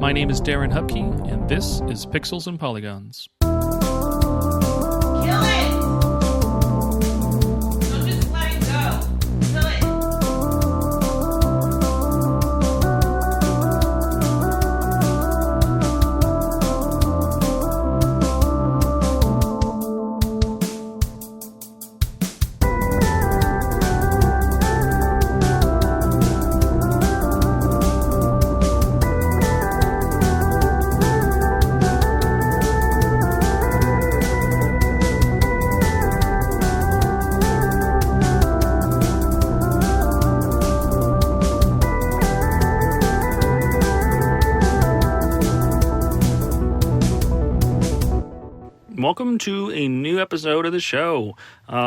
My name is Darren Hupke, and this is Pixels and Polygons. Kill it! Don't just let it go. Kill it. Welcome to a new episode of the show.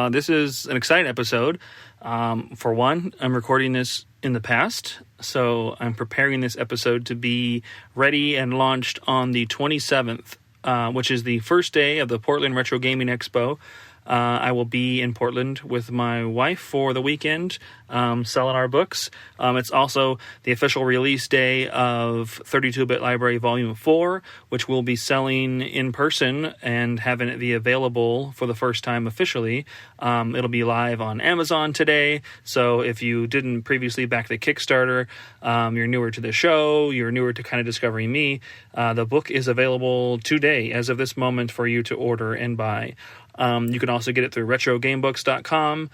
This is an exciting episode. For one, I'm recording this in the past, so I'm preparing this episode to be ready and launched on the 27th, which is the first day of the Portland Retro Gaming Expo. I will be in Portland with my wife for the weekend, selling our books. It's also the official release day of 32-Bit Library Volume 4, which we'll be selling in person and having it be available for the first time officially. It'll be live on Amazon today, so if you didn't previously back the Kickstarter, you're newer to the show, you're newer to kind of discovering me, the book is available today, as of this moment, for you to order and buy. You can also get it through retrogamebooks.com.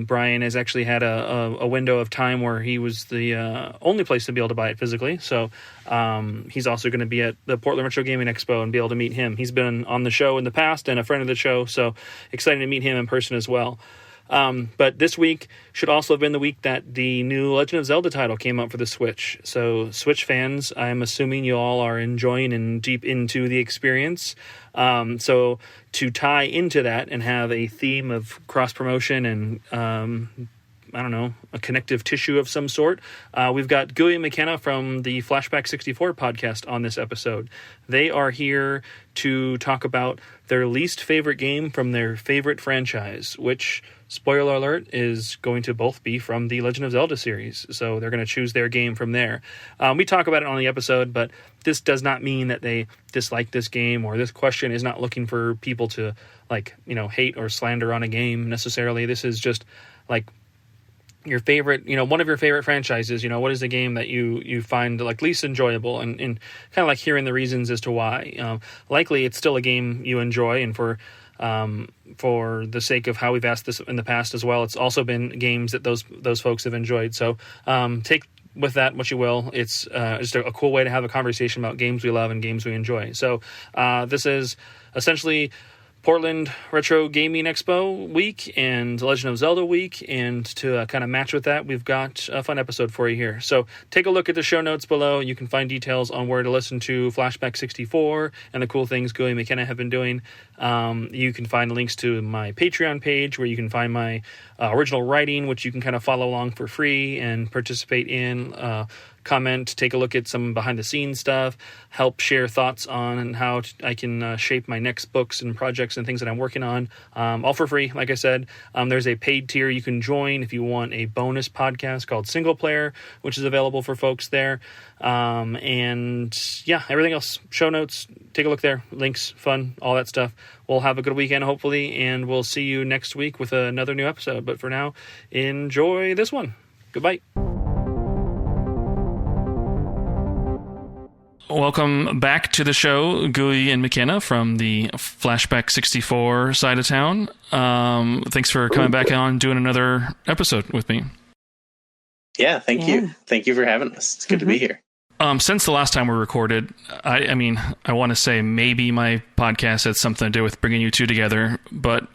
Brian has actually had a window of time where he was the only place to be able to buy it physically. So he's also going to be at the Portland Retro Gaming Expo and be able to meet him. He's been on the show in the past and a friend of the show, so excited to meet him in person as well. But this week should also have been the week that the new Legend of Zelda title came out for the Switch. So Switch fans, I'm assuming you all are enjoying and deep into the experience. So to tie into that and have a theme of cross-promotion and, I don't know, a connective tissue of some sort, we've got Gooey and McKenna from the Flashback 64 podcast on this episode. They are here to talk about their least favorite game from their favorite franchise, which, spoiler alert, is going to both be from the Legend of Zelda series. So they're going to choose their game from there. We talk about it on the episode, but this does not mean that they dislike this game, or this question is not looking for people to, hate or slander on a game necessarily. This is just your favorite, one of your favorite franchises. What is the game that you find least enjoyable, and kind of hearing the reasons as to why. Likely it's still a game you enjoy, and for the sake of how we've asked this in the past as well, it's also been games that those folks have enjoyed. So take with that what you will. It's just a cool way to have a conversation about games we love and games we enjoy. So this is essentially Portland Retro Gaming Expo week and Legend of Zelda week, and to kind of match with that, we've got a fun episode for you here. So take a look at the show notes below. You can find details on where to listen to Flashback 64 and the cool things Gooey and McKenna have been doing. You can find links to my Patreon page, where you can find my original writing, which you can kind of follow along for free and participate in. Comment, take a look at some behind-the-scenes stuff, help share thoughts on how I can shape my next books and projects and things that I'm working on, all for free. Like I said, there's a paid tier you can join if you want a bonus podcast called Single Player, which is available for folks there. And yeah, everything else, show notes, take a look there, links, fun, all that stuff. We'll have a good weekend, hopefully, and we'll see you next week with another new episode. But for now, enjoy this one. Goodbye. Welcome back to the show, Gooey and McKenna from the Flashback 64 side of town. Thanks for coming back on and doing another episode with me. Yeah, thank you. Thank you for having us. It's good to be here. Since the last time we recorded, I want to say maybe my podcast had something to do with bringing you two together, but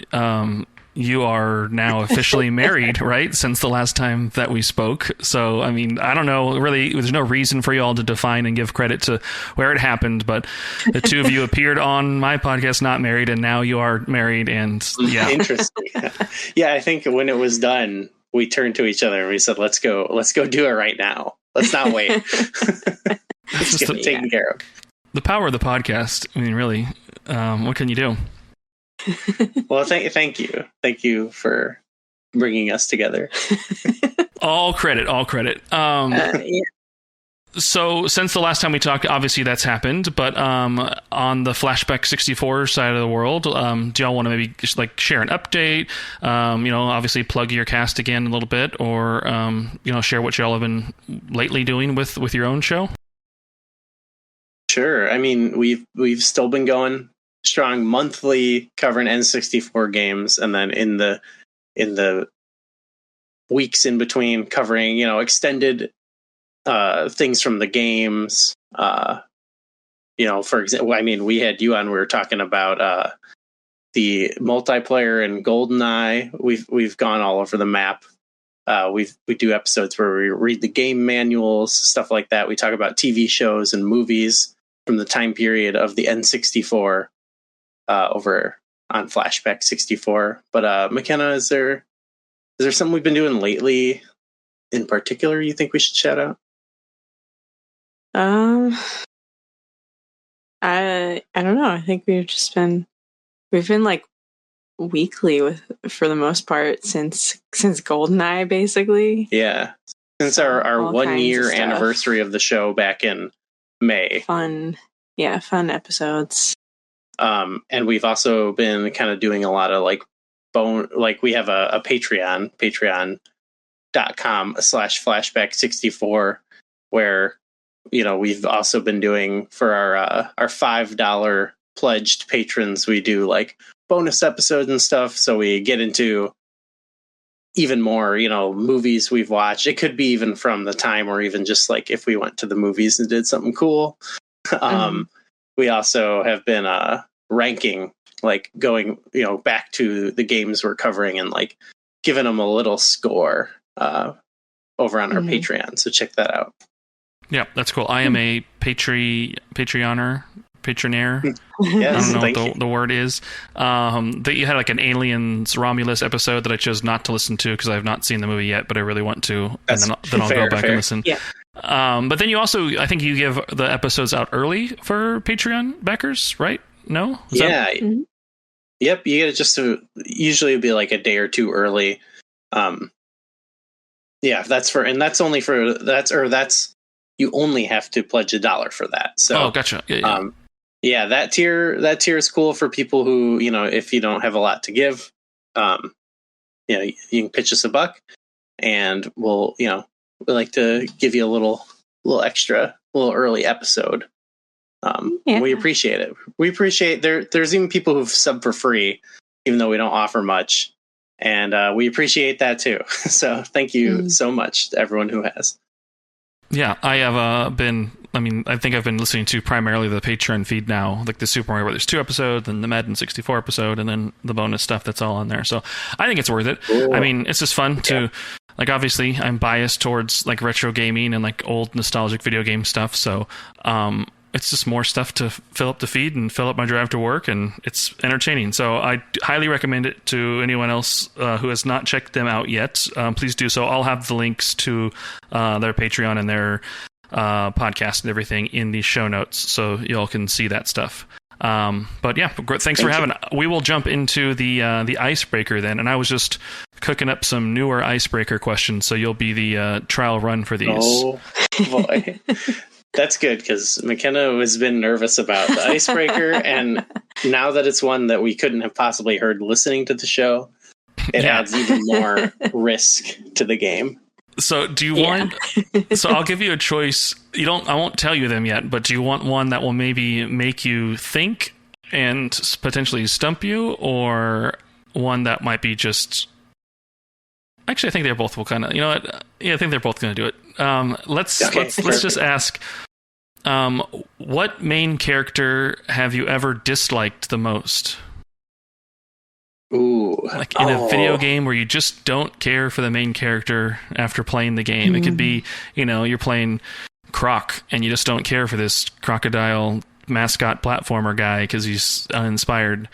you are now officially married, right? Since the last time that we spoke. So, I don't know, really, there's no reason for you all to define and give credit to where it happened, but the two of you appeared on my podcast not married, and now you are married, and yeah. Interesting. Yeah, I think when it was done, we turned to each other and we said, let's go do it right now. Let's not wait. Let's get it taken care of. The power of the podcast. Really, what can you do? Well, thank you. Thank you for bringing us together. All credit. Yeah. So since the last time we talked, obviously that's happened, but on the Flashback 64 side of the world, do y'all want to maybe just like share an update? Obviously plug your cast again a little bit, or share what y'all have been lately doing with your own show? Sure. I mean, we've still been going strong monthly, covering N64 games, and then in the weeks in between covering, extended things from the games. For example, I mean, we had you on, we were talking about the multiplayer in GoldenEye. We've gone all over the map. We do episodes where we read the game manuals, stuff like that. We talk about TV shows and movies from the time period of the N64 over on Flashback 64. But McKenna, is there something we've been doing lately in particular you think we should shout out? I don't know. I think we've been like weekly for the most part since GoldenEye, basically. Yeah. Since our 1 year anniversary of the show back in May. Fun episodes. And we've also been kind of doing a lot of like we have a patreon.com/flashback64, where we've also been doing for our $5 pledged patrons, we do like bonus episodes and stuff, so we get into even more movies we've watched. It could be even from the time, or even just like if we went to the movies and did something cool. We also have been ranking, like going back to the games we're covering and like giving them a little score over on our Patreon, so check that out. Yeah, that's cool. I am a Patreoner. Yes, I don't know what the word is. That you had like an Aliens Romulus episode that I chose not to listen to because I have not seen the movie yet, but I really want to. That's and then I'll go back and listen. Yeah. But then you also, I think you give the episodes out early for Patreon backers, right? No? Yeah. Yep. You get it usually it'd be like a day or two early. Yeah, that's you only have to pledge $1 for that. So, gotcha. Yeah. That tier is cool for people who, if you don't have a lot to give, you can pitch us $1 and we like to give you a little extra, little early episode. We appreciate it. We appreciate there's even people who've subbed for free, even though we don't offer much. And we appreciate that too. So thank you so much to everyone who has. Yeah, I have I think I've been listening to primarily the Patreon feed now, like the Super Mario Brothers 2 episode, then the Madden 64 episode, and then the bonus stuff that's all on there. So I think it's worth it. Cool. I mean, it's just fun to, like, obviously I'm biased towards like retro gaming and like old nostalgic video game stuff. So it's just more stuff to fill up the feed and fill up my drive to work, and it's entertaining. So I highly recommend it to anyone else who has not checked them out yet. Please do so. I'll have the links to their Patreon and their podcast and everything in the show notes, so y'all can see that stuff. But yeah, thanks for having. We will jump into the icebreaker then, and I was just cooking up some newer icebreaker questions, so you'll be the trial run for these. Oh boy. That's good, because McKenna has been nervous about the icebreaker, and now that it's one that we couldn't have possibly heard listening to the show, it adds even more risk to the game. So do you want... So I'll give you a choice. I won't tell you them yet, but do you want one that will maybe make you think and potentially stump you, or one that might be just... Actually, I think they're both will kind of... You know what? Yeah, I think they're both going to do it. Let's just ask, what main character have you ever disliked the most? Ooh. Like in a video game where you just don't care for the main character after playing the game. It could be, you're playing Croc and you just don't care for this crocodile mascot platformer guy because he's uninspired.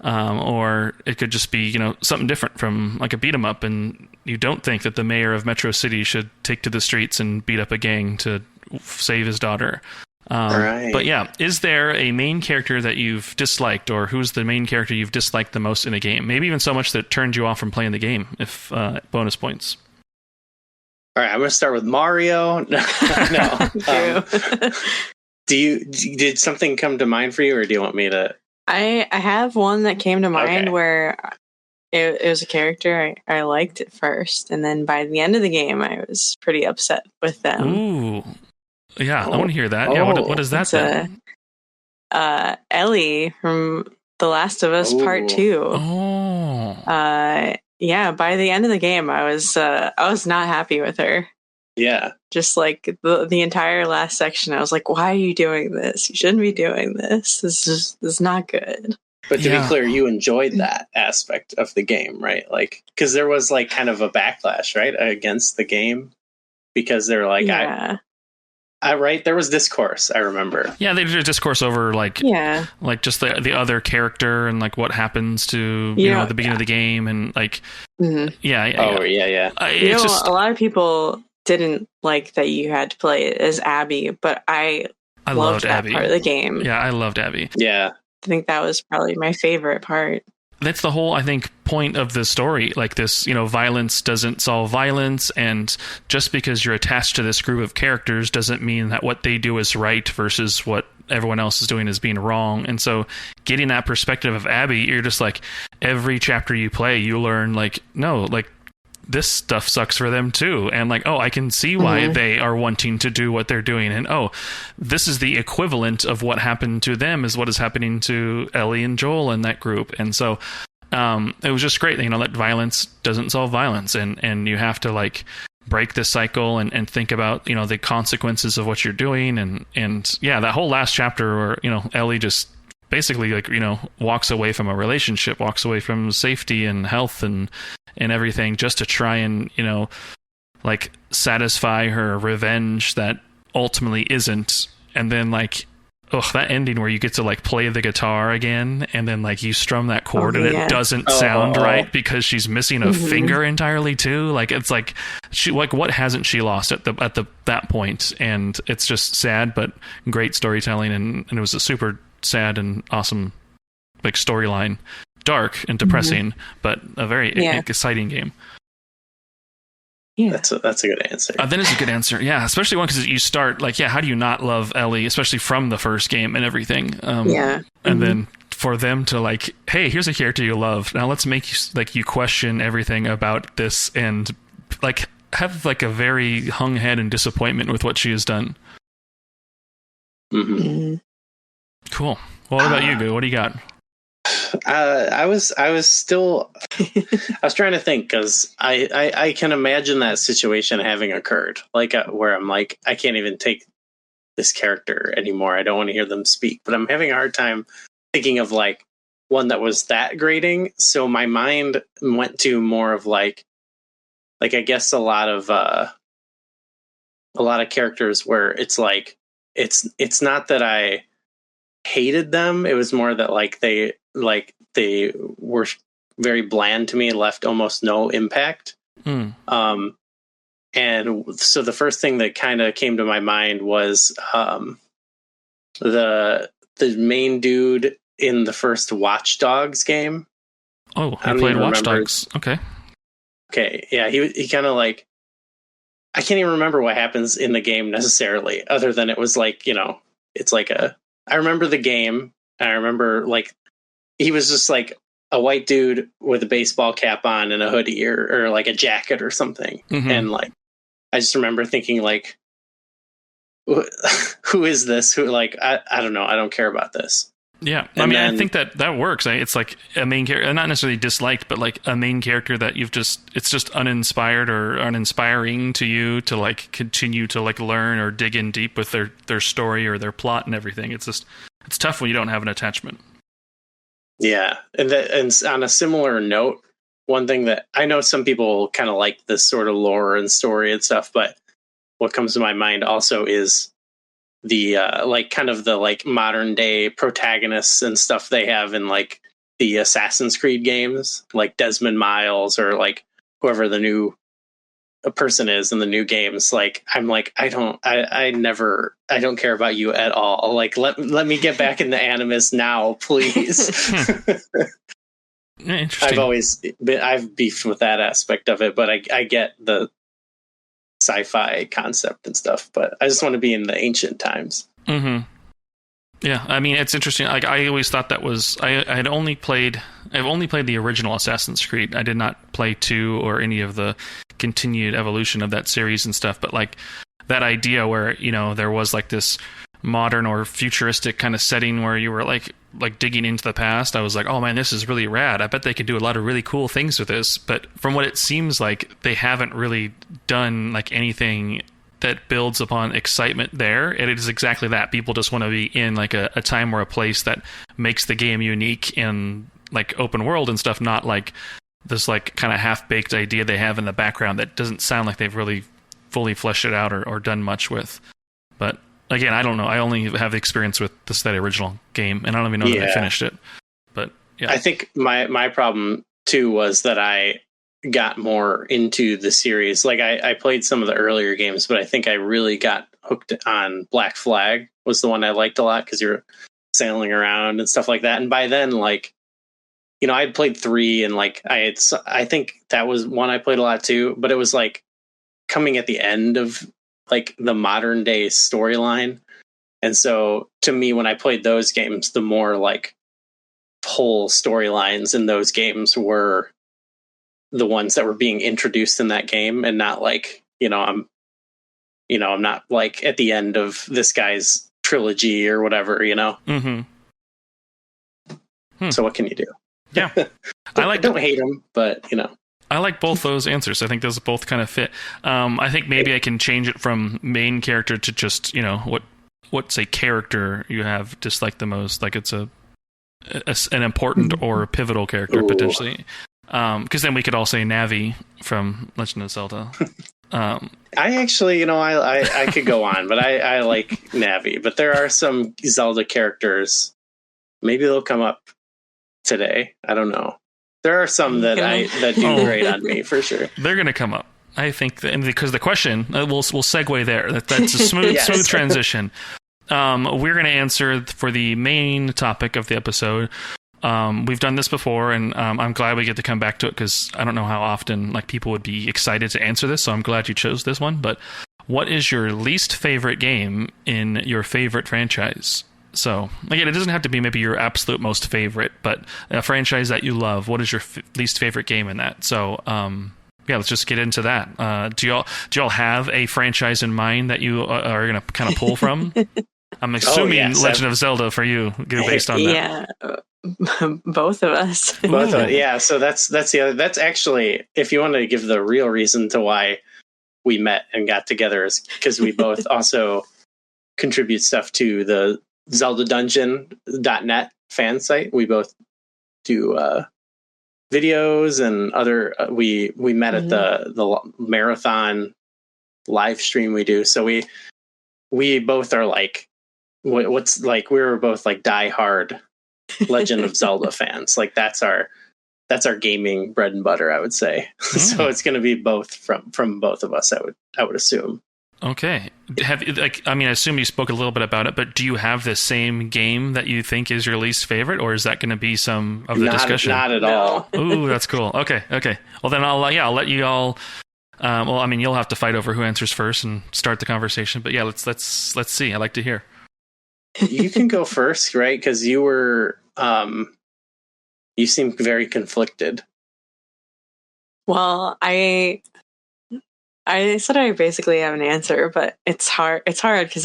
Or it could just be, something different from like a beat 'em up, and you don't think that the mayor of Metro City should take to the streets and beat up a gang to save his daughter. Right. But yeah, is there a main character that you've disliked, or who's the main character you've disliked the most in a game? Maybe even so much that it turned you off from playing the game, if bonus points. All right, I'm going to start with Mario. No. True. Did something come to mind for you, or do you want me to? I have one that came to mind Okay. where it was a character I liked at first, and then by the end of the game, I was pretty upset with them. Ooh. Yeah, I want to hear that. Oh. Yeah, what is that It's then? Ellie from The Last of Us Part 2. Oh. Yeah, by the end of the game, I was not happy with her. Yeah. Just like the entire last section, I was like, "Why are you doing this? You shouldn't be doing this. This is not good." But to be clear, you enjoyed that aspect of the game, right? Like, because there was like kind of a backlash, right, against the game, because they're like, yeah. I right, there was discourse. I remember. Yeah, they did a discourse over like just the other character and like what happens to at the beginning of the game and like Yeah. It's just a lot of people didn't like that you had to play it as Abby, but I loved that Abby. part of the game. Yeah, I loved Abby. Yeah. I think that was probably my favorite part. That's the whole, I think, point of the story. Like this, violence doesn't solve violence, and just because you're attached to this group of characters doesn't mean that what they do is right versus what everyone else is doing is being wrong. And so getting that perspective of Abby, you're just like, every chapter you play, you learn like, no, like this stuff sucks for them too. And like, oh, I can see why they are wanting to do what they're doing. And oh, this is the equivalent of what happened to them is what is happening to Ellie and Joel in that group. And so it was just great, that violence doesn't solve violence, and you have to like break this cycle and think about, the consequences of what you're doing. And yeah, that whole last chapter where, Ellie just basically like, walks away from a relationship, walks away from safety and health and everything just to try and, like satisfy her revenge that ultimately isn't. And then like, that ending where you get to like play the guitar again and then like you strum that chord and it doesn't sound right because she's missing a finger entirely too. Like it's like she, like what hasn't she lost at that point? And it's just sad, but great storytelling. And it was a super sad and awesome like storyline, dark and depressing, but a very exciting game. Yeah, that's a good answer. That is a good answer. Yeah, especially one because you start like, how do you not love Ellie, especially from the first game and everything? And then for them to like, hey, here's a character you love. Now let's make you question everything about this and like have like a very hung head and disappointment with what she has done. Cool. Well, what about you, Goo? What do you got? I was still I was trying to think because I can imagine that situation having occurred, like where I'm like, I can't even take this character anymore. I don't want to hear them speak, but I'm having a hard time thinking of like one that was that grating. So my mind went to more of like I guess a lot of characters where it's like it's not that I hated them. It was more that like they were very bland to me and left almost no impact. And so the first thing that kind of came to my mind was the main dude in the first Watch Dogs game. Oh, he played Watch Dogs. Okay, yeah, he kind of like, I can't even remember what happens in the game necessarily, other than it was like, it's like I remember the game. I remember like he was just like a white dude with a baseball cap on and a hoodie or like a jacket or something. And like, I just remember thinking like, who is this? Who like, I don't know. I don't care about this. Yeah. I think that works. It's like a main character, not necessarily disliked, but like a main character that it's just uninspired or uninspiring to you to like continue to like learn or dig in deep with their story or their plot and everything. It's tough when you don't have an attachment. Yeah. And on a similar note, one thing that I know some people kind of like this sort of lore and story and stuff, but what comes to my mind also is the like kind of the like modern day protagonists and stuff they have in like the Assassin's Creed games, like Desmond Miles or like whoever the new person is in the new games. Like I'm like, I don't care about you at all. Like let me get back in the Animus now, please. Interesting. I've beefed with that aspect of it, but I get the sci-fi concept and stuff, but I just want to be in the ancient times. Mm-hmm. Yeah, I mean, it's interesting. Like, I always thought that was... I've only played the original Assassin's Creed. I did not play 2 or any of the continued evolution of that series and stuff, but like that idea where, you know, there was like this modern or futuristic kind of setting where you were like digging into the past. I was like, oh man, this is really rad. I bet they could do a lot of really cool things with this. But from what it seems like, they haven't really done like anything that builds upon excitement there. And it is exactly that. People just want to be in like a time or a place that makes the game unique in like open world and stuff, not like this like kind of half-baked idea they have in the background that doesn't sound like they've really fully fleshed it out or done much with. But again, I don't know. I only have experience with that original game, and I don't even know that I finished it. But yeah, I think my problem too was that I got more into the series. Like I played some of the earlier games, but I think I really got hooked on Black Flag was the one I liked a lot because you're sailing around and stuff like that. And by then, like, you know, I'd played 3 and like I think that was one I played a lot too, but it was like coming at the end of like the modern day storyline. And so to me, when I played those games, the more like whole storylines in those games were the ones that were being introduced in that game, and not like, I'm not like at the end of this guy's trilogy or whatever, Mm-hmm. So what can you do? Yeah. Don't hate him, but I like both those answers. I think those both kind of fit. I think maybe I can change it from main character to just, what's a character you have disliked the most? Like it's an important or pivotal character potentially. Because then we could all say Navi from Legend of Zelda. I actually, I could go on, but I like Navi. But there are some Zelda characters. Maybe they'll come up today. I don't know. There are some that do great on me for sure. They're going to come up. I think and because the question we'll segue there. That's a smooth Yes. smooth transition. We're going to answer for the main topic of the episode. We've done this before, and I'm glad we get to come back to it because I don't know how often like people would be excited to answer this. So I'm glad you chose this one. But what is your least favorite game in your favorite franchise? So again, it doesn't have to be maybe your absolute most favorite, but a franchise that you love. What is your least favorite game in that? So yeah, let's just get into that. Do y'all have a franchise in mind that you are going to kind of pull from? I'm assuming Legend of Zelda for you, based on that. Yeah, both of us. Yeah, so that's the other. That's actually, if you want to give the real reason to why we met and got together, is because we both also contribute stuff to the ZeldaDungeon.net fan site. We both do videos and other. We met at the marathon live stream we do. So we both are like, what's like, we were both like diehard Legend of Zelda fans. Like that's our gaming bread and butter, I would say. So it's going to be both from both of us. I would assume. Okay. I assume you spoke a little bit about it, but do you have the same game that you think is your least favorite, or is that going to be some of the discussion? Not at all. Ooh, that's cool. Okay. Well, then I'll let you all. You'll have to fight over who answers first and start the conversation. But yeah, let's see. I'd like to hear. You can go first, right? Because you were, you seem very conflicted. Well, I said I basically have an answer, but it's hard. It's hard because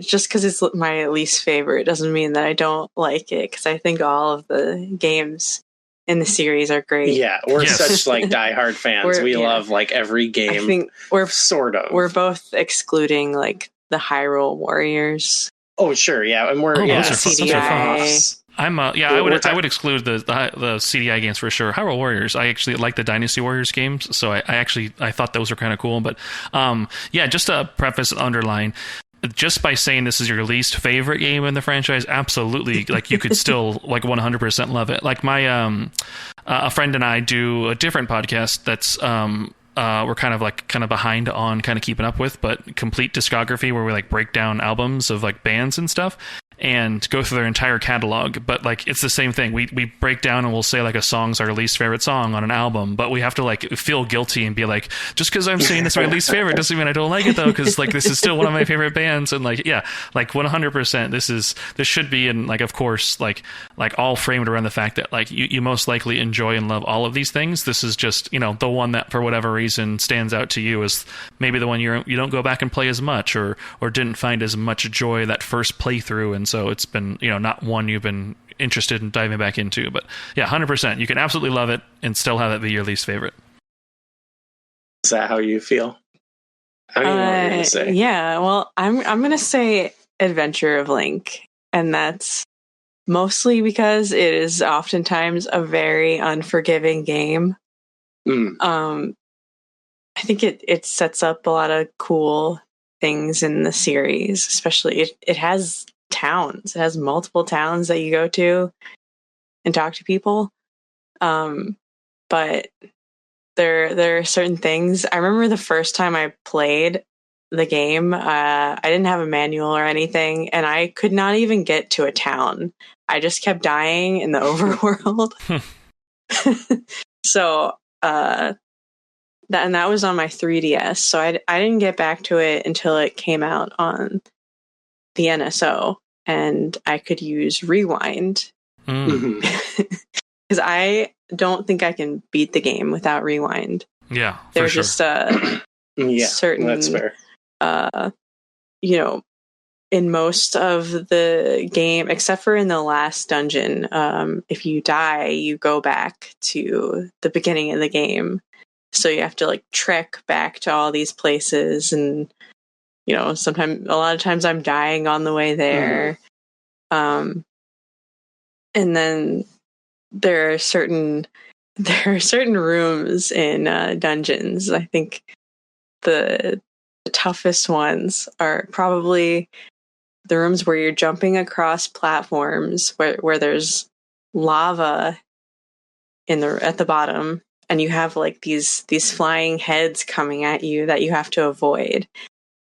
just because it's my least favorite doesn't mean that I don't like it. Because I think all of the games in the series are great. Yeah, we're such like diehard fans. We love like every game. I think we're both excluding like the Hyrule Warriors. Oh sure, yeah, and we're CDI. I would exclude the CDI games for sure. Hyrule Warriors, I actually like the Dynasty Warriors games, so I thought those were kind of cool. But just to preface, underline, just by saying this is your least favorite game in the franchise, absolutely, like you could still like 100% love it. Like my a friend and I do a different podcast that's we're kind of behind on kind of keeping up with, but complete discography, where we like break down albums of like bands and stuff. and go through their entire catalog. But like, it's the same thing. We break down and we'll say like a song's our least favorite song on an album, but we have to like feel guilty and be like, just because I'm saying this is my least favorite doesn't mean I don't like it though, because like this is still one of my favorite bands. And like, yeah, like 100%, this should be, and like, of course, like all framed around the fact that like you most likely enjoy and love all of these things. This is just, you know, the one that for whatever reason stands out to you as maybe the one you don't go back and play as much, or didn't find as much joy that first playthrough, and so it's been, you know, not one you've been interested in diving back into. But yeah, 100%, you can absolutely love it and still have it be your least favorite. Is that how you feel? I don't even know what you're gonna say. Yeah, well, I'm gonna say Adventure of Link, and that's mostly because it is oftentimes a very unforgiving game. I think it sets up a lot of cool things in the series, especially it has towns. It has multiple towns that you go to and talk to people. But there are certain things. I remember the first time I played the game, I didn't have a manual or anything, and I could not even get to a town. I just kept dying in the overworld. So that was on my 3DS. So I didn't get back to it until it came out on the NSO, and I could use Rewind. Because I don't think I can beat the game without Rewind. Yeah, there's sure. just yeah, certain, that's fair. You know, in most of the game, except for in the last dungeon, if you die, you go back to the beginning of the game. So you have to like trek back to all these places, and you know, a lot of times I'm dying on the way there. And then there are certain rooms in dungeons. I think the toughest ones are probably the rooms where you're jumping across platforms where there's lava at the bottom, and you have like these flying heads coming at you that you have to avoid.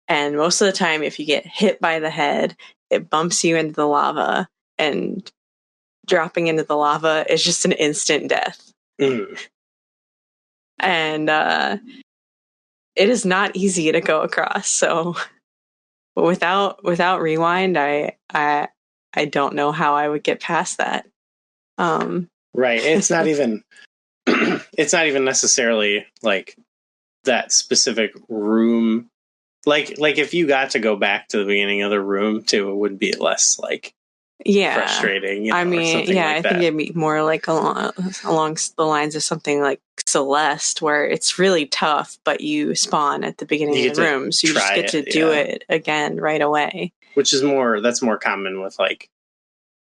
And most of the time, if you get hit by the head, it bumps you into the lava, and dropping into the lava is just an instant death. And it is not easy to go across. So without Rewind, I don't know how I would get past that. Right. It's not even necessarily like that specific room. Like if you got to go back to the beginning of the room too, it would be less like frustrating. You know, I mean, yeah, I think it'd be more like along the lines of something like Celeste, where it's really tough, but you spawn at the beginning of the room, so you just get to do it again right away. Which is that's more common with like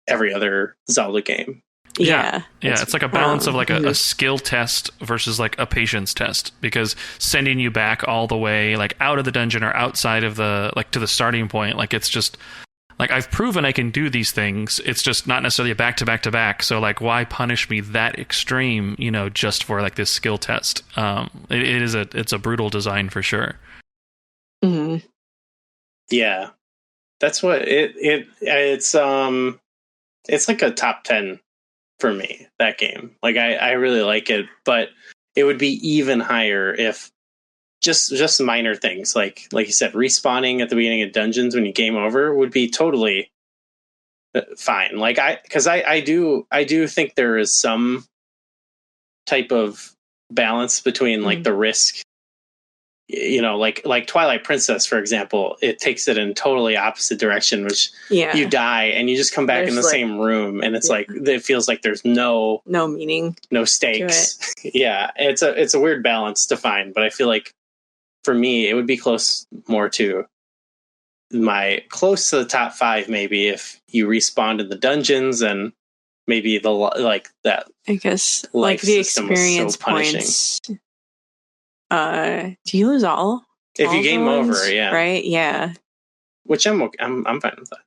every other Zelda game. Yeah, it's like a balance of like a skill test versus like a patience test, because sending you back all the way like out of the dungeon or outside of the like to the starting point, like it's just like I've proven I can do these things. It's just not necessarily a back to back to back. So like, why punish me that extreme, you know, just for like this skill test? It's a brutal design for sure. Mm-hmm. Yeah, that's what it's like a top 10 for me, that game. Like I really like it, but it would be even higher if just minor things like you said, respawning at the beginning of dungeons when you game over would be totally fine. Like I do think there is some type of balance between like the risk, you know, like Twilight Princess, for example. It takes it in totally opposite direction, which you die and you just come back in the same room, and it's like it feels like there's no meaning, no stakes. Yeah, it's a weird balance to find, but I feel like for me it would be close to the top 5 maybe if you respawned in the dungeons, and maybe the like that. I guess like the experience points. Do you lose all? If you game over, yeah. Right? Yeah. Which I'm fine with that.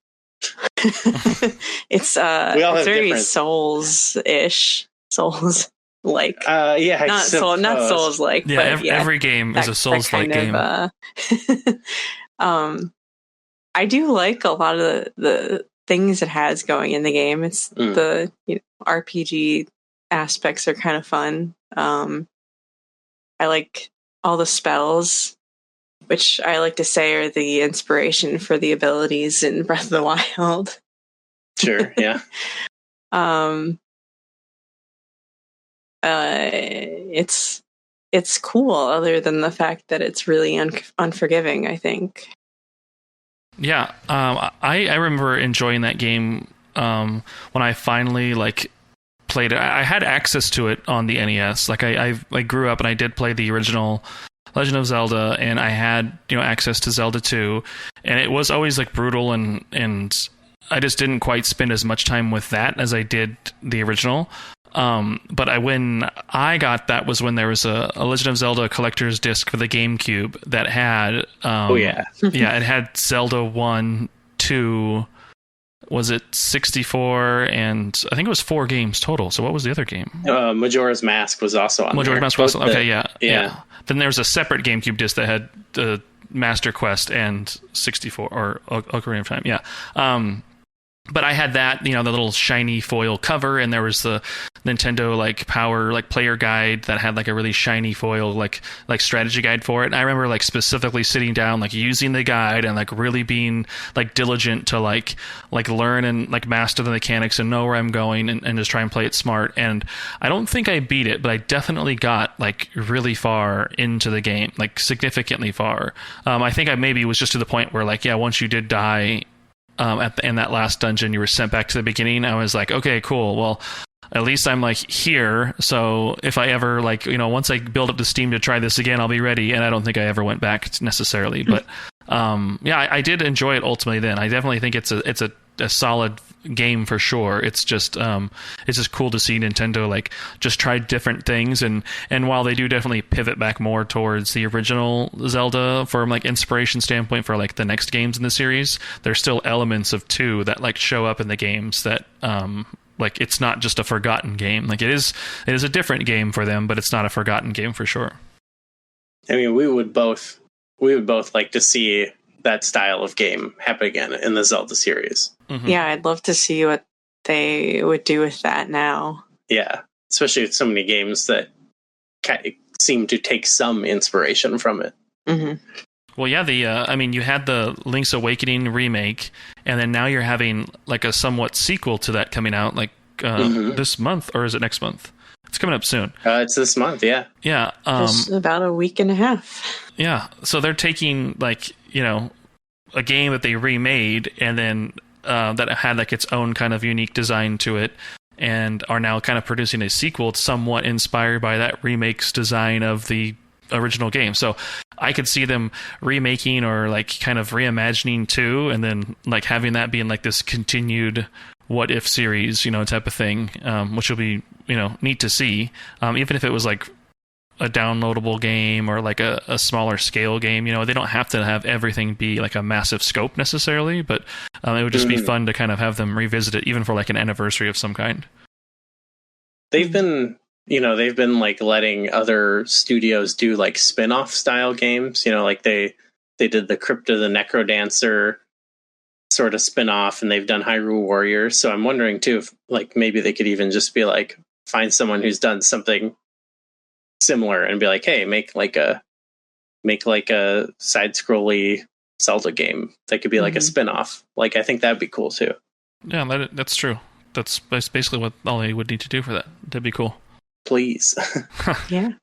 It's very Souls-ish. Souls like. Yeah, not Souls like. Yeah, but every game is a Souls like game. I do like a lot of the things it has going in the game. It's the RPG aspects are kind of fun. I like all the spells, which I like to say are the inspiration for the abilities in Breath of the Wild. Sure, yeah. It's cool, other than the fact that it's really unforgiving, I think. Yeah, I remember enjoying that game when I finally played it. I had access to it on the NES. I grew up and I did play the original Legend of Zelda, and I had access to Zelda 2, and it was always brutal, and I just didn't quite spend as much time with that as I did the original. But when I got that was when there was a Legend of Zelda collector's disc for the GameCube that had it had Zelda 1, 2, was it 64, and I think it was 4 games total. So what was the other game? Majora's Mask was also on Majora's there. Mask was okay, yeah. Then there was a separate GameCube disc that had the Master Quest and 64 or Ocarina of Time. Yeah. But I had that, the little shiny foil cover, and there was the Nintendo Power player guide that had a really shiny foil strategy guide for it. And I remember specifically sitting down using the guide and really being diligent to learn and master the mechanics and know where I'm going and just try and play it smart. And I don't think I beat it, but I definitely got really far into the game, significantly far. I think I maybe was just to the point where once you did die in that last dungeon, you were sent back to the beginning. I was like, okay, cool. Well, at least I'm here. So if I ever once I build up the steam to try this again, I'll be ready. And I don't think I ever went back necessarily, but I did enjoy it ultimately. Then I definitely think it's a solid game for sure. It's just cool to see Nintendo just try different things, and while they do definitely pivot back more towards the original Zelda from inspiration standpoint for the next games in the series, there's still elements of 2 that show up in the games that it's not just a forgotten game. It is a different game for them, but it's not a forgotten game for sure. I mean, we would both like to see that style of game happen again in the Zelda series. Mm-hmm. Yeah, I'd love to see what they would do with that now. Yeah, especially with so many games that seem to take some inspiration from it. Mm-hmm. Well, yeah, you had the Link's Awakening remake, and then now you're having a somewhat sequel to that coming out this month, or is it next month? It's coming up soon. It's this month, yeah. Yeah. Just about a week and a half. Yeah, so they're taking a game that they remade and then that had its own kind of unique design to it, and are now kind of producing a sequel somewhat inspired by that remake's design of the original game. So I could see them remaking or kind of reimagining 2, and then having that being this continued what if series, type of thing, which will be neat to see, even if it was a downloadable game or a smaller scale game. They don't have to have everything be a massive scope necessarily, but it would just be fun to kind of have them revisit it, even for an anniversary of some kind. They've been letting other studios do spin-off style games. They did the Crypt of the Necrodancer sort of spin-off, and they've done Hyrule Warriors. So I'm wondering too if maybe they could even just be find someone who's done something similar and be hey, make a side-scrolly Zelda game that could be a spin-off. I think that'd be cool too. Yeah, that's true. That's basically what all they would need to do for that. That'd be cool. Please. Yeah.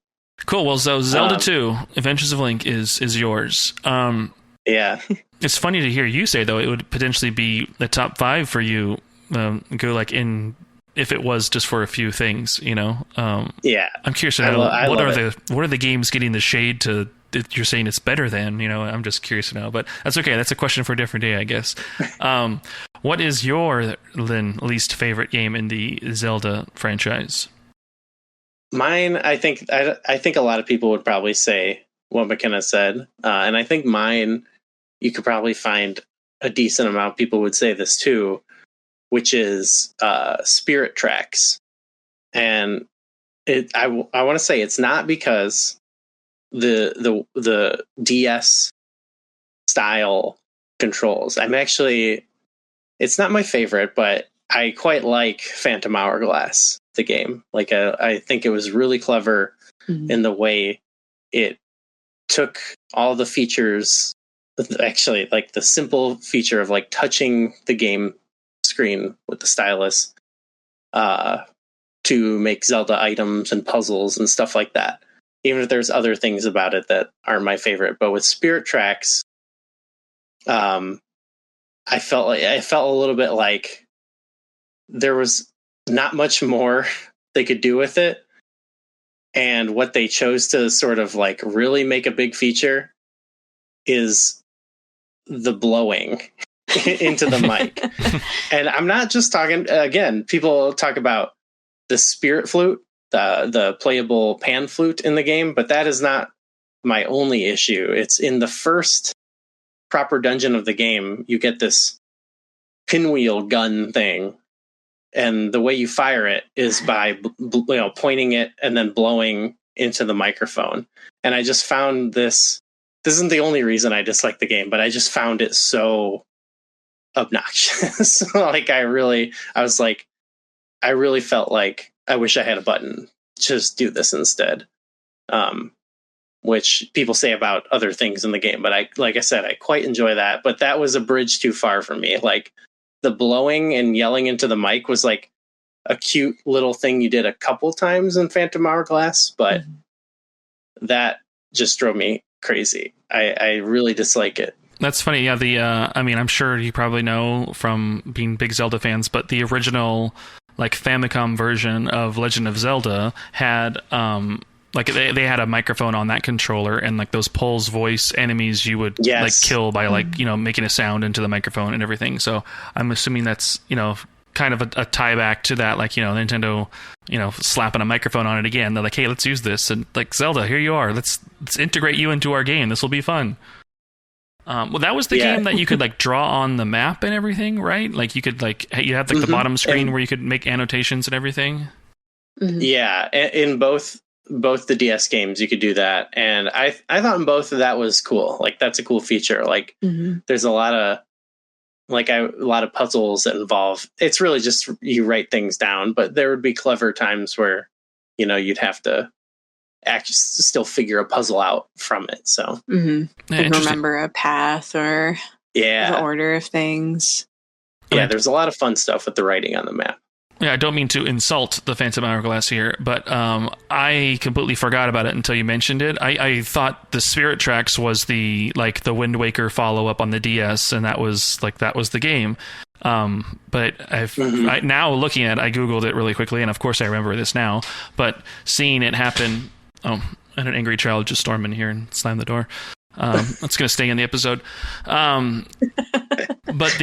Cool. Well, so Zelda 2, Adventures of Link is yours. Yeah. It's funny to hear you say, though, it would potentially be the top 5 for you, go in if it was just for a few things, Yeah. I'm curious to know what are the games getting the shade to that you're saying it's better than, I'm just curious to know, but that's okay. That's a question for a different day, I guess. What is your least favorite game in the Zelda franchise? Mine, I think a lot of people would probably say what McKenna said, and I think mine, you could probably find a decent amount of people would say this too, which is Spirit Tracks. And I want to say it's not because the DS style controls. I'm actually it's not my favorite, but I quite like Phantom Hourglass, the game. Like, I think it was really clever in the way it took all the features, actually, like the simple feature of like touching the game screen with the stylus, to make Zelda items and puzzles and stuff like that. Even if there's other things about it that aren't my favorite, but with Spirit Tracks, I felt a little bit like there was not much more they could do with it, and what they chose to sort of like really make a big feature is the blowing into the mic. And I'm not just talking, again, people talk about the spirit flute, the playable pan flute in the game, but that is not my only issue. It's in the first proper dungeon of the game, you get this pinwheel gun thing, and the way you fire it is by pointing it and then blowing into the microphone. And I just found this isn't the only reason I dislike the game, but I just found it so obnoxious. Like, I really felt like I wish I had a button. Just do this instead. Which people say about other things in the game, but like I said, I quite enjoy that. But that was a bridge too far for me. Like, the blowing and yelling into the mic was like a cute little thing you did a couple times in Phantom Hourglass, but that just drove me crazy. I really dislike it. That's funny. Yeah, I mean, I'm sure you probably know from being big Zelda fans, but the original like Famicom version of Legend of Zelda had like they had a microphone on that controller, and like those Pulse voice enemies you would like kill by like, making a sound into the microphone and everything. So I'm assuming that's, kind of a tie back to that, like, Nintendo, slapping a microphone on it again. They're like, hey, let's use this. And like, Zelda, here you are. Let's integrate you into our game. This will be fun. Well, that was the game that you could like draw on the map and everything, right? Like, you could like, you had like the bottom screen where you could make annotations and everything. Yeah. In both the DS games you could do that, and I thought in both of that was cool. Like, that's a cool feature. Like, there's a lot of puzzles that involve, it's really just you write things down, but there would be clever times where you'd have to still figure a puzzle out from it. So like remember a path or the order of things. There's a lot of fun stuff with the writing on the map. Yeah, I don't mean to insult the Phantom Hourglass here, but I completely forgot about it until you mentioned it. I thought the Spirit Tracks was the Wind Waker follow-up on the DS, and that was the game. But now looking at it, I Googled it really quickly, and of course I remember this now, but seeing it happen... Oh, and an angry child just stormed in here and slammed the door. That's going to stay in the episode. But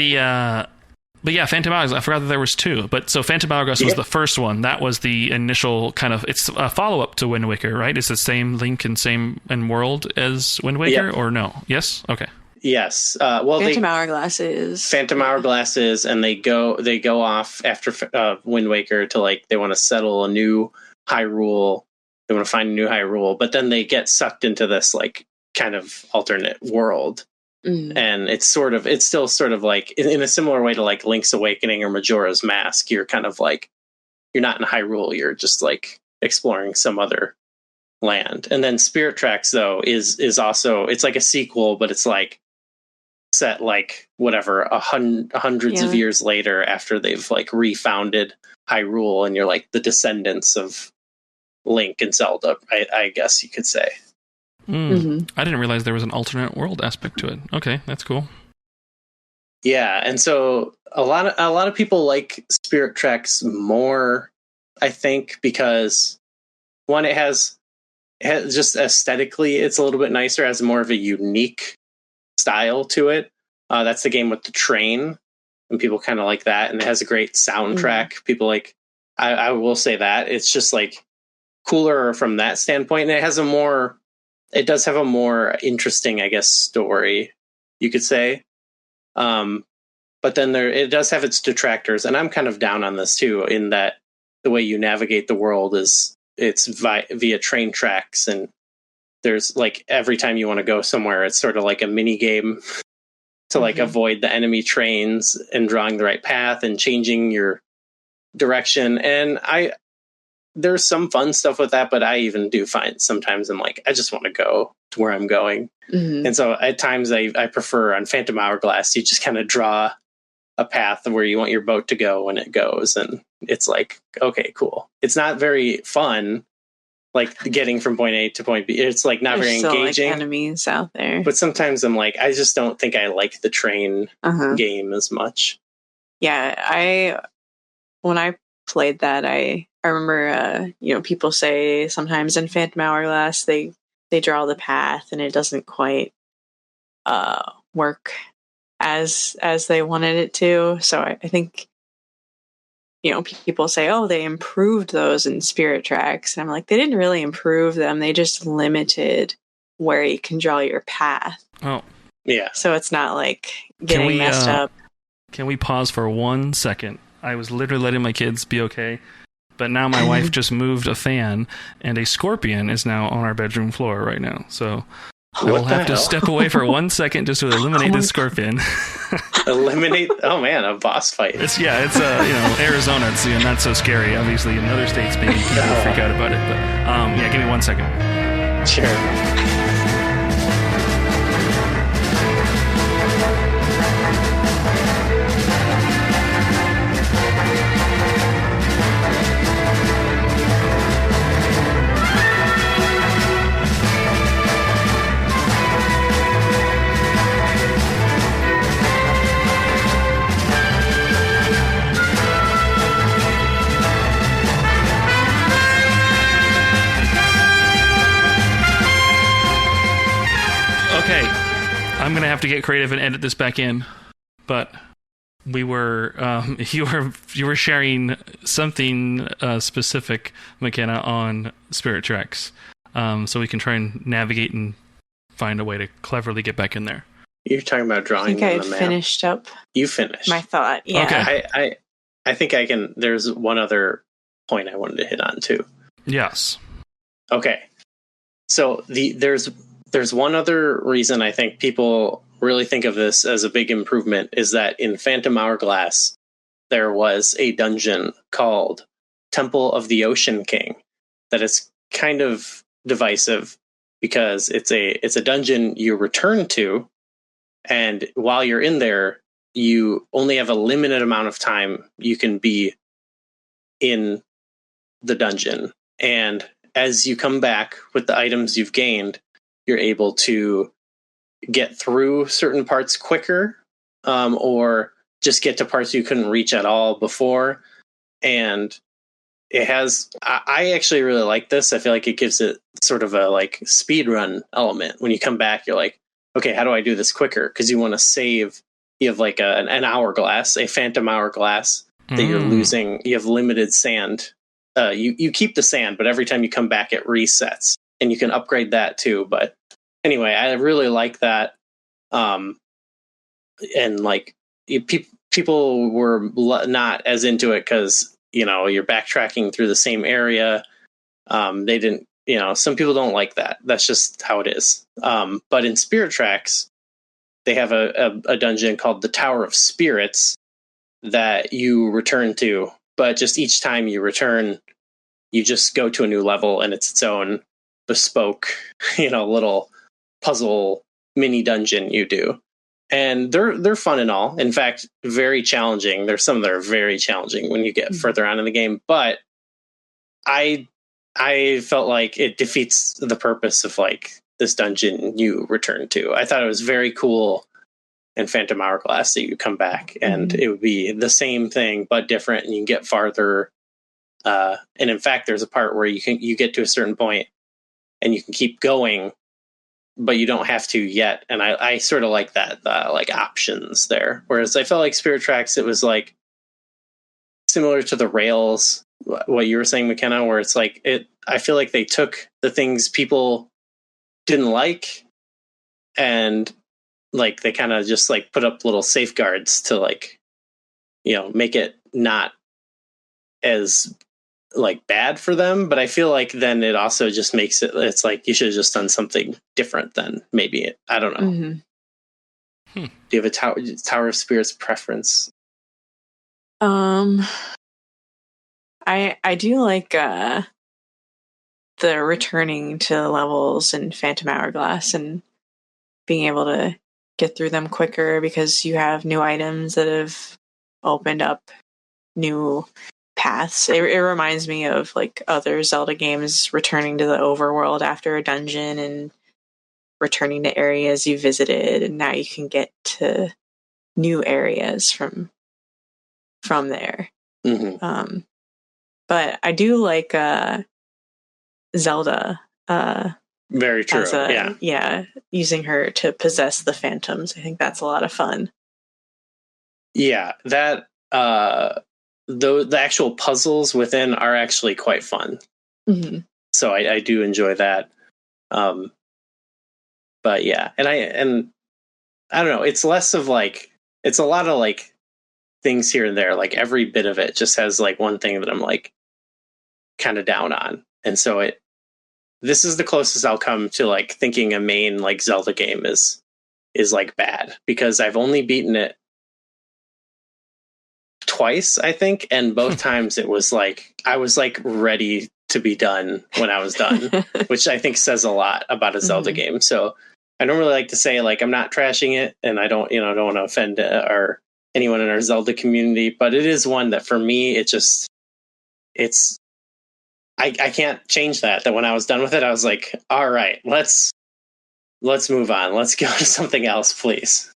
yeah, Phantom Hourglass, I forgot that there was two. But so Phantom Hourglass was the first one. That was the initial kind of, it's a follow-up to Wind Waker, right? It's the same link and same world as Wind Waker, or no? Yes? Okay. Yes. Phantom Hourglass is, and they go off after Wind Waker to like, they want to settle a new Hyrule. They want to find a new Hyrule, but then they get sucked into this like kind of alternate world. And it's still sort of like in a similar way to like Link's Awakening or Majora's Mask. You're kind of like, you're not in Hyrule, you're just like exploring some other land. And then Spirit Tracks though is also, it's like a sequel, but it's like set like whatever hundreds of years later after they've like refounded Hyrule, and you're like the descendants of Link and Zelda, I guess you could say. I didn't realize there was an alternate world aspect to it. Okay, that's cool. Yeah, and so a lot of people like Spirit Tracks more, I think, because one, it has just aesthetically, it's a little bit nicer, has more of a unique style to it. That's the game with the train, and people kind of like that, and it has a great soundtrack. People like, I will say that it's just like cooler from that standpoint, and it does have a more interesting, I guess, story, you could say. But then it does have its detractors, and I'm kind of down on this too, in that the way you navigate the world it's via train tracks, and there's like every time you want to go somewhere, it's sort of like a mini game to like avoid the enemy trains and drawing the right path and changing your direction. And there's some fun stuff with that, but I even do find sometimes I'm like, I just want to go to where I'm going. And so at times I prefer on Phantom Hourglass, you just kind of draw a path where you want your boat to go when it goes. And it's like, okay, cool. It's not very fun, like getting from point A to point B. It's like not very still, engaging. like, enemies out there. But sometimes I'm like, I just don't think I like the train game as much. Yeah, when I played that, I remember, people say sometimes in Phantom Hourglass they draw the path and it doesn't quite work as they wanted it to. So I think, people say, oh, they improved those in Spirit Tracks. And I'm like, they didn't really improve them. They just limited where you can draw your path. Oh. Yeah. So it's not like getting messed up. Can we pause for 1 second? I was literally letting my kids be okay. But now my wife just moved a fan, and a scorpion is now on our bedroom floor right now. So I will have to step away for 1 second just to eliminate this scorpion. Eliminate? Oh man, a boss fight. It's Arizona. It's not so scary. Obviously, in other states, maybe people freak out about it. But give me 1 second. Sure. Okay, I'm gonna have to get creative and edit this back in, but we were you were sharing something specific, McKenna, on Spirit Tracks, so we can try and navigate and find a way to cleverly get back in there. You're talking about drawing. I think I finished up. You finished my thought. Yeah. Okay. I think I can. There's one other point I wanted to hit on too. Yes. Okay. So there's one other reason I think people really think of this as a big improvement is that in Phantom Hourglass, there was a dungeon called Temple of the Ocean King that is kind of divisive because it's a dungeon you return to, and while you're in there, you only have a limited amount of time you can be in the dungeon. And as you come back with the items you've gained, you're able to get through certain parts quicker, or just get to parts you couldn't reach at all before. And it has, I actually really like this. I feel like it gives it sort of a like speed run element. When you come back, you're like, okay, how do I do this quicker? Because you want to save. You have like an hourglass, a Phantom Hourglass that you're losing. You have limited sand. You keep the sand, but every time you come back, it resets. And you can upgrade that too. But anyway, I really like that. And like people were not as into it because, you're backtracking through the same area. They didn't, some people don't like that. That's just how it is. But in Spirit Tracks, they have a dungeon called the Tower of Spirits that you return to. But just each time you return, you just go to a new level, and it's its own bespoke, little puzzle mini dungeon you do. And they're fun and all. In fact, very challenging. There's some that are very challenging when you get further on in the game. But I felt like it defeats the purpose of like this dungeon you return to. I thought it was very cool in Phantom Hourglass that you come back and it would be the same thing but different, and you can get farther. And in fact, there's a part where you get to a certain point and you can keep going, but you don't have to yet. And I sort of like that, like options there. Whereas I felt like Spirit Tracks, it was like similar to the Rails, what you were saying, McKenna, where it's like I feel like they took the things people didn't like and like they kind of just like put up little safeguards to like, make it not as like bad for them. But I feel like then it also just makes it's like you should have just done something different then maybe. I don't know. Do you have a Tower of Spirits preference? I do like the returning to levels in Phantom Hourglass and being able to get through them quicker because you have new items that have opened up new paths. It reminds me of like other Zelda games returning to the overworld after a dungeon and returning to areas you visited, and now you can get to new areas from there. Mm-hmm. But I do like Zelda. Very true. Yeah, using her to possess the phantoms. I think that's a lot of fun. Yeah, that the actual puzzles within are actually quite fun. Mm-hmm. So I do enjoy that. But yeah, and I don't know. It's less of like, it's a lot of like things here and there. Like every bit of it just has like one thing that I'm like kind of down on, and so this is the closest I'll come to like thinking a main like Zelda game is like bad, because I've only beaten it twice, I think, and both times it was like I was like ready to be done when I was done, which I think says a lot about a Zelda game. So I don't really like to say like I'm not trashing it, and I don't want to offend anyone in our Zelda community, but it is one that for me I can't change that when I was done with it, I was like, all right, let's move on. Let's go to something else, please.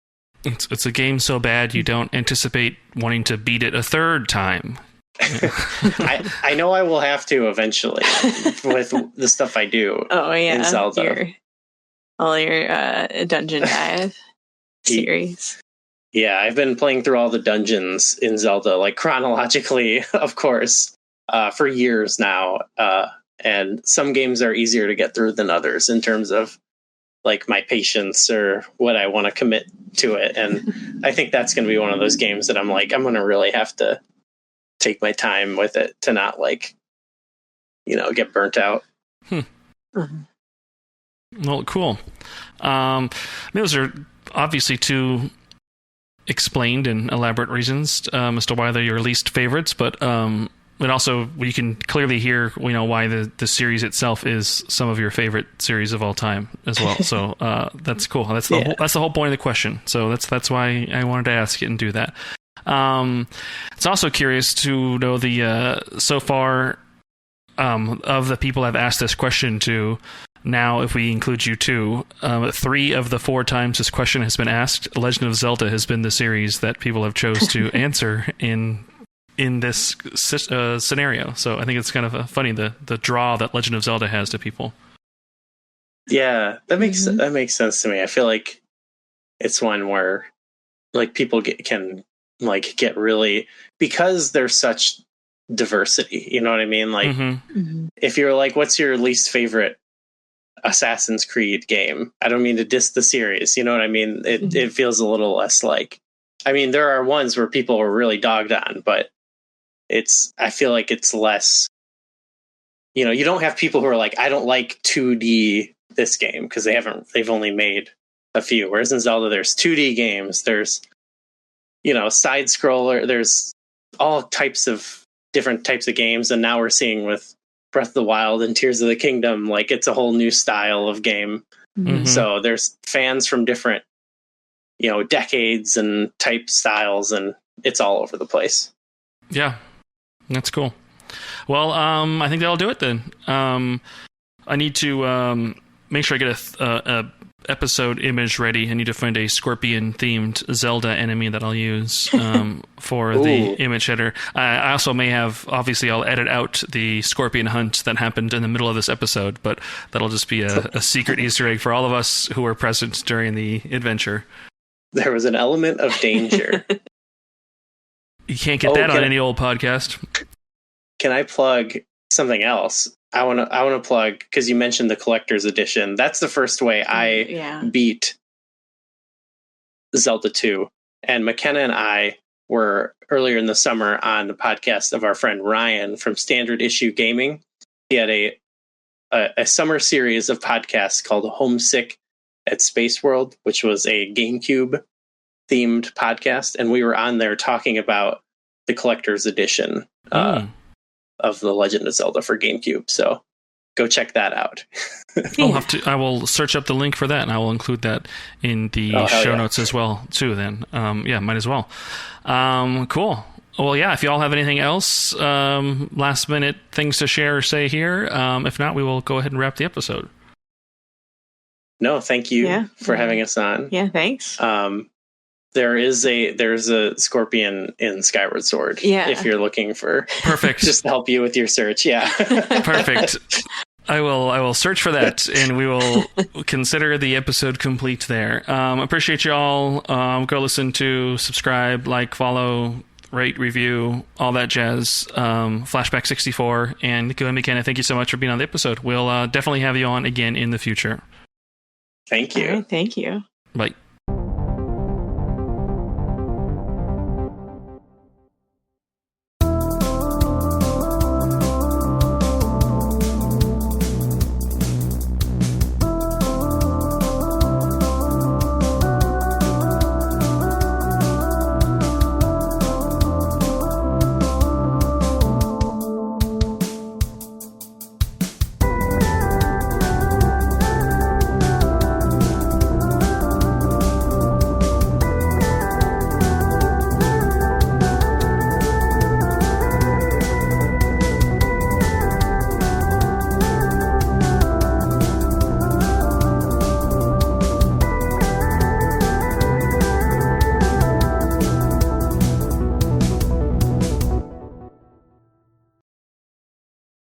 It's a game so bad you don't anticipate wanting to beat it a third time. I know I will have to eventually with the stuff I do. Oh yeah, in Zelda. All your dungeon dive series. Yeah, I've been playing through all the dungeons in Zelda, like chronologically, of course, for years now. And some games are easier to get through than others in terms of like my patience or what I want to commit to it. And I think that's going to be one of those games that I'm like, I'm going to really have to take my time with it to not like, get burnt out. Well, cool. Those are obviously two explained and elaborate reasons as to why they're your least favorites, but and also you can clearly hear why the series itself is some of your favorite series of all time as well. So that's cool. That's the whole point of the question. So that's why I wanted to ask it and do that. It's also curious to know the so far of the people I've asked this question to. Now, if we include you too, 3 of the 4 times this question has been asked, Legend of Zelda has been the series that people have chose to answer in this scenario. So I think it's kind of funny the draw that Legend of Zelda has to people. Yeah, that makes sense to me. I feel like it's one where like people can get really, because there's such diversity. You know what I mean? Like if you're like, what's your least favorite Assassin's Creed game? I don't mean to diss the series, you know what I mean? It feels a little less like, I mean, there are ones where people are really dogged on, but I feel like it's less, you don't have people who are like, I don't like 2D this game, because they've only made a few. Whereas in Zelda, there's 2D games, there's, side scroller, there's all different types of games. And now we're seeing with Breath of the Wild and Tears of the Kingdom, like it's a whole new style of game. So there's fans from different, decades and type styles, and it's all over the place. Yeah, that's cool. Well, I think that'll do it then. I need to make sure I get a episode image ready. I need to find a scorpion themed Zelda enemy that I'll use for the image header. I also may have, obviously I'll edit out the scorpion hunt that happened in the middle of this episode, but that'll just be a secret Easter egg for all of us who were present during the adventure. There was an element of danger. You can't get that on any old podcast. Can I plug something else? I want to plug, because you mentioned the collector's edition. That's the first way I beat Zelda 2. And McKenna and I were earlier in the summer on the podcast of our friend Ryan from Standard Issue Gaming. He had a summer series of podcasts called Homesick at Space World, which was a GameCube themed podcast, and we were on there talking about the collector's edition of The Legend of Zelda for GameCube. So go check that out. I will search up the link for that, and I will include that in the show notes as well, too, then. Might as well. Cool. Well, yeah, if you all have anything else, last minute things to share or say here, if not, we will go ahead and wrap the episode. No, thank you for having us on. Yeah, thanks. There's a scorpion in Skyward Sword. Yeah. If you're looking for perfect, just to help you with your search. Yeah. Perfect. I will search for that, and we will consider the episode complete there. Appreciate you all. Go listen to, subscribe, like, follow, rate, review, all that jazz. Flashback 64 and Gooey and McKenna, thank you so much for being on the episode. We'll definitely have you on again in the future. Thank you. All right, thank you. Bye.